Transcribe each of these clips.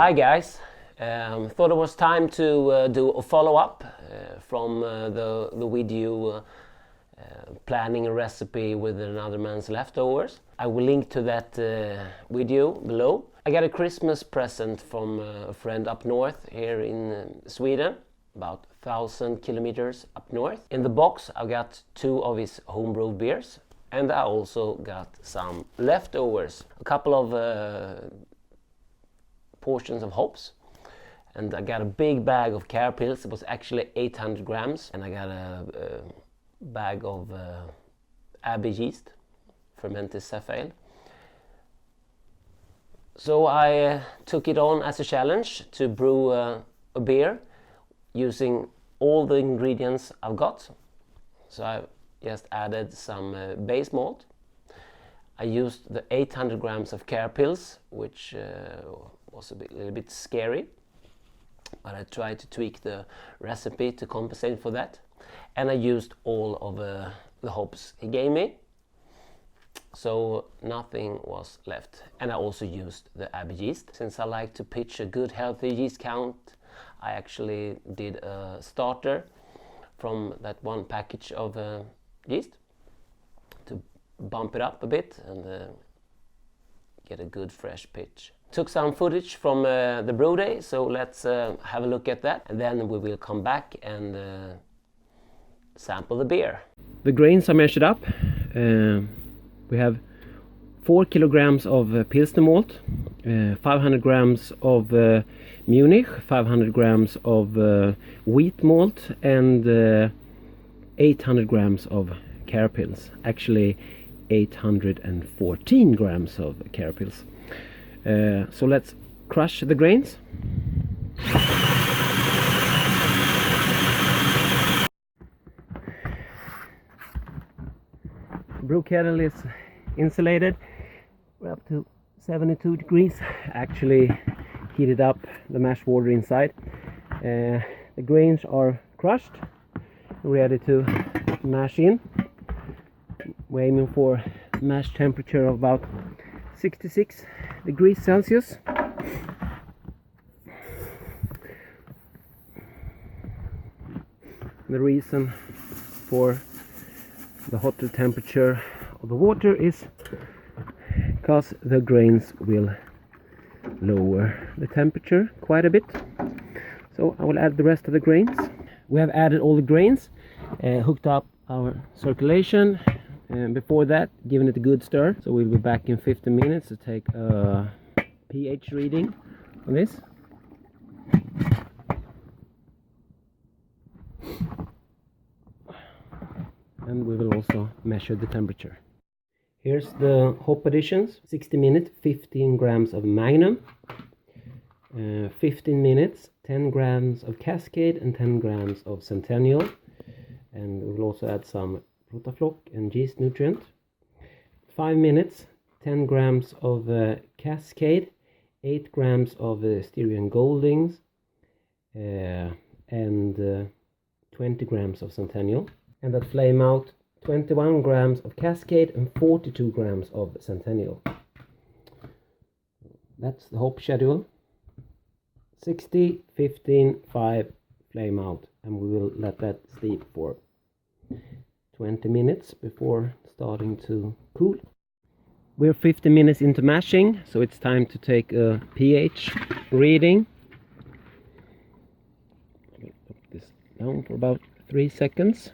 Hi guys, thought it was time to do a follow-up from the video planning a recipe with another man's leftovers. I will link to that video below. I got a Christmas present from a friend up north here in Sweden, about 1,000 kilometers up north. In the box I got 2 of his homebrewed beers, and I also got some leftovers, a couple of portions of hops, and I got a big bag of carapils. It was actually 800 grams, and I got a bag of Abbey yeast, fermented cephale. So I took it on as a challenge to brew a beer using all the ingredients I've got. So I just added some base malt. I used the 800 grams of carapils, which was a little bit scary, but I tried to tweak the recipe to compensate for that. And I used all of the hops he gave me, so nothing was left. And I also used the Abbey yeast. Since I like to pitch a good healthy yeast count, I actually did a starter from that one package of yeast to bump it up a bit and get a good fresh pitch. Took some footage from the Brewday, so let's have a look at that, and then we will come back and sample the beer. The grains are measured up. We have 4 kilograms of Pilsner malt, 500 grams of Munich, 500 grams of wheat malt, and 800 grams of carapils. Actually 814 grams of carapils. So let's crush the grains. Brew kettle is insulated. We're up to 72 degrees. Actually heated up the mash water inside. The grains are crushed, ready to mash in. We're aiming for mash temperature of about 66 degrees Celsius. The reason for the hotter temperature of the water is because the grains will lower the temperature quite a bit. So I will add the rest of the grains. We have added all the grains, hooked up our circulation, and before that given it a good stir. So we'll be back in 15 minutes to take a pH reading on this. And we will also measure the temperature. Here's the hop additions. 60 minutes, 15 grams of Magnum. 15 minutes, 10 grams of Cascade and 10 grams of Centennial. And we will also add some Rotaflock and yeast nutrient. 5 minutes, 10 grams of Cascade, 8 grams of Styrian Goldings, and 20 grams of Centennial. And that flame out 21 grams of Cascade and 42 grams of Centennial. That's the hop schedule. 60, 15, 5, flame out, and we will let that steep for 20 minutes before starting to cool. We're 50 minutes into mashing, so it's time to take a pH reading. I'll put this down for about 3 seconds.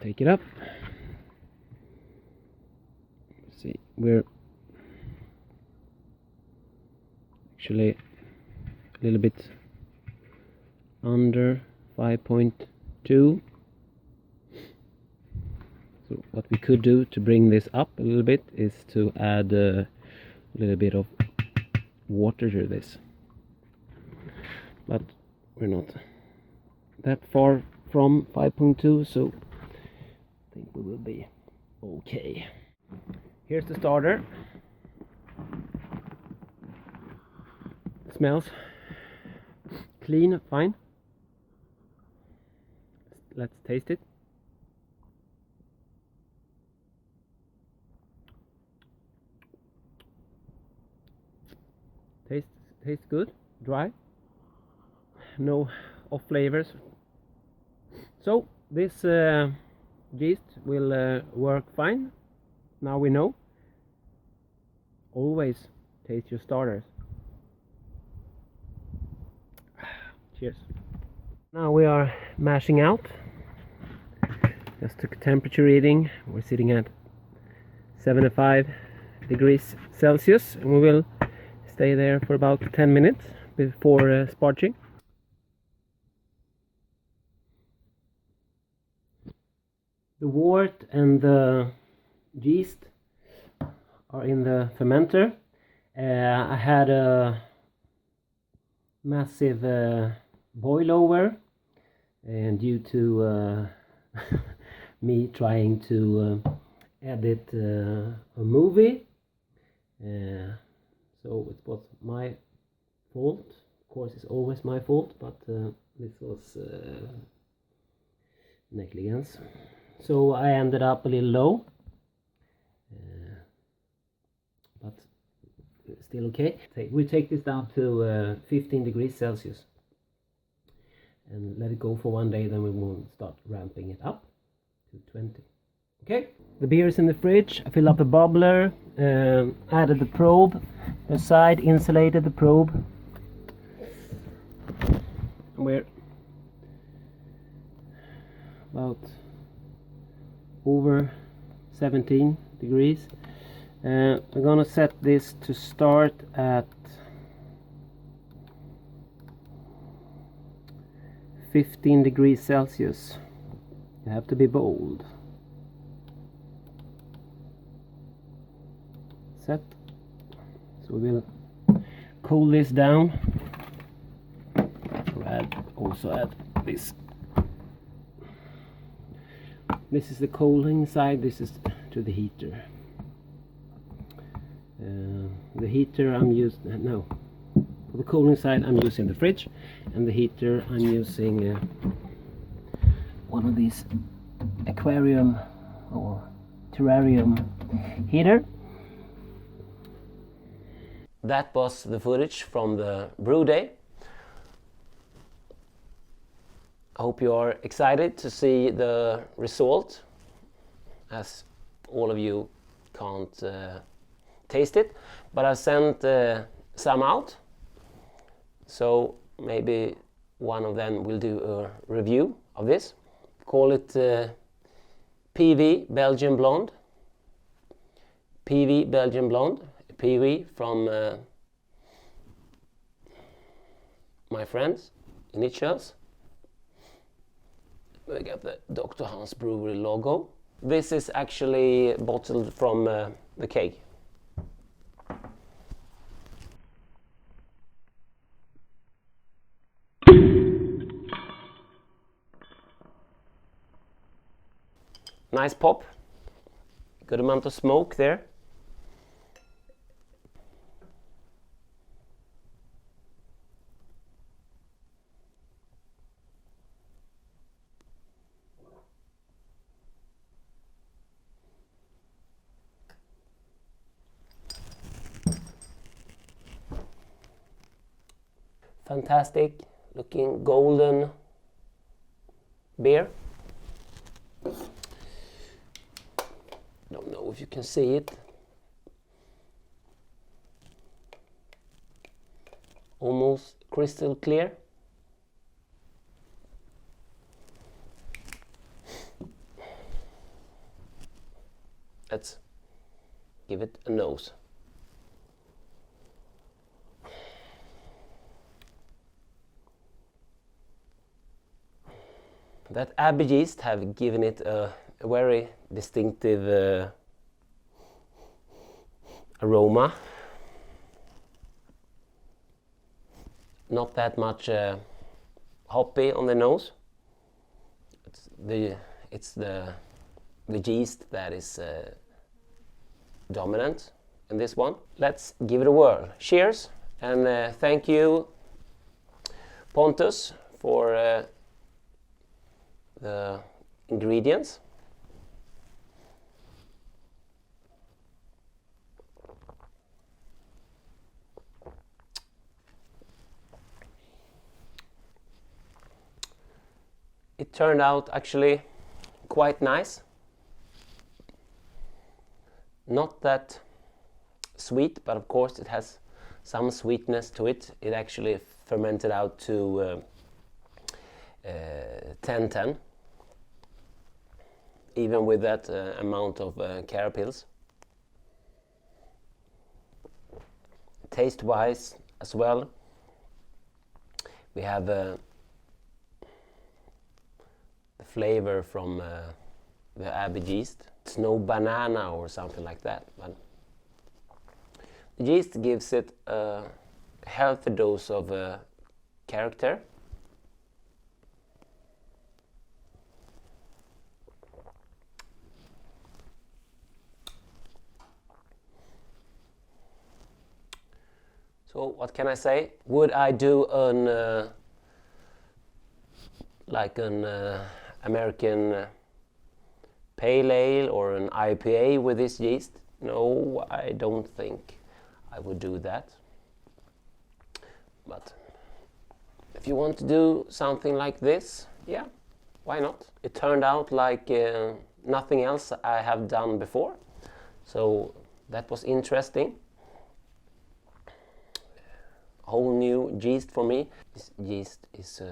Take it up. Let's see, we're actually a little bit under 5.2. So what we could do to bring this up a little bit is to add a little bit of water to this, but we're not that far from 5.2, so I think we will be okay. Here's the starter. Smells clean, fine. Let's taste it. Tastes good, dry, no off flavors. So this yeast will work fine. Now we know. Always taste your starters. Cheers. Now we are mashing out. Just took a temperature reading. We're sitting at 75 degrees Celsius, and we will stay there for about 10 minutes before sparging. The wort and the yeast are in the fermenter. I had a massive boil over, and due to me trying to edit a movie, so it was my fault. Of course, it's always my fault, but this was negligence. So I ended up a little low, but still okay. We take this down to 15 degrees Celsius and let it go for 1 day, then we will start ramping it up to 20. Okay, the beer is in the fridge. I filled up the bubbler, added the probe, the side insulated the probe, and we're about over 17 degrees. We're gonna set this to start at 15 degrees Celsius. You have to be bold. Set. So we will cool this down. Also add this. This is the cooling side, this is to the heater. The heater I'm using, no, for the cooling side I'm using the fridge, and the heater I'm using one of these aquarium or terrarium heater. That was the footage from the Brewday. I hope you are excited to see the result, as all of you can't taste it, but I sent some out, so maybe one of them will do a review of this. Call it PV Belgian Blonde. PV Belgian Blonde. PV from my friends, initials. We got the DrHans Brewery logo. This is actually bottled from the keg. Nice pop. Good amount of smoke there. Fantastic looking golden beer. Don't know if you can see it. Almost crystal clear. Let's give it a nose. That Abbey yeast have given it a very distinctive aroma. Not that much hoppy on the nose. It's the yeast that is dominant in this one. Let's give it a whirl. Cheers, and thank you, Pontus, for the ingredients. It turned out actually quite nice. Not that sweet, but of course it has some sweetness to it. It actually fermented out to 10-10, even with that amount of carapils. Taste-wise as well, we have the flavor from the Abbey yeast. It's no banana or something like that, but the yeast gives it a healthy dose of character. So what can I say? Would I do an like an American pale ale or an IPA with this yeast? No, I don't think I would do that. But if you want to do something like this, yeah, why not? It turned out like nothing else I have done before, so that was interesting. Whole new yeast for me. This yeast is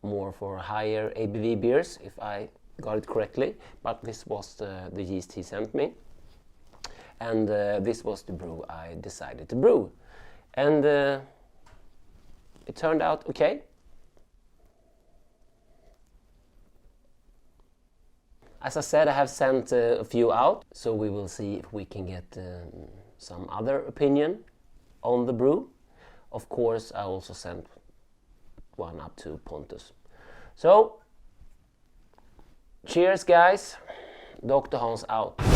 more for higher ABV beers, if I got it correctly, but this was the yeast he sent me, and this was the brew I decided to brew, and it turned out okay. As I said, I have sent a few out, so we will see if we can get some other opinion on the brew. Of course, I also sent one up to Pontus. So, cheers guys, DrHans out.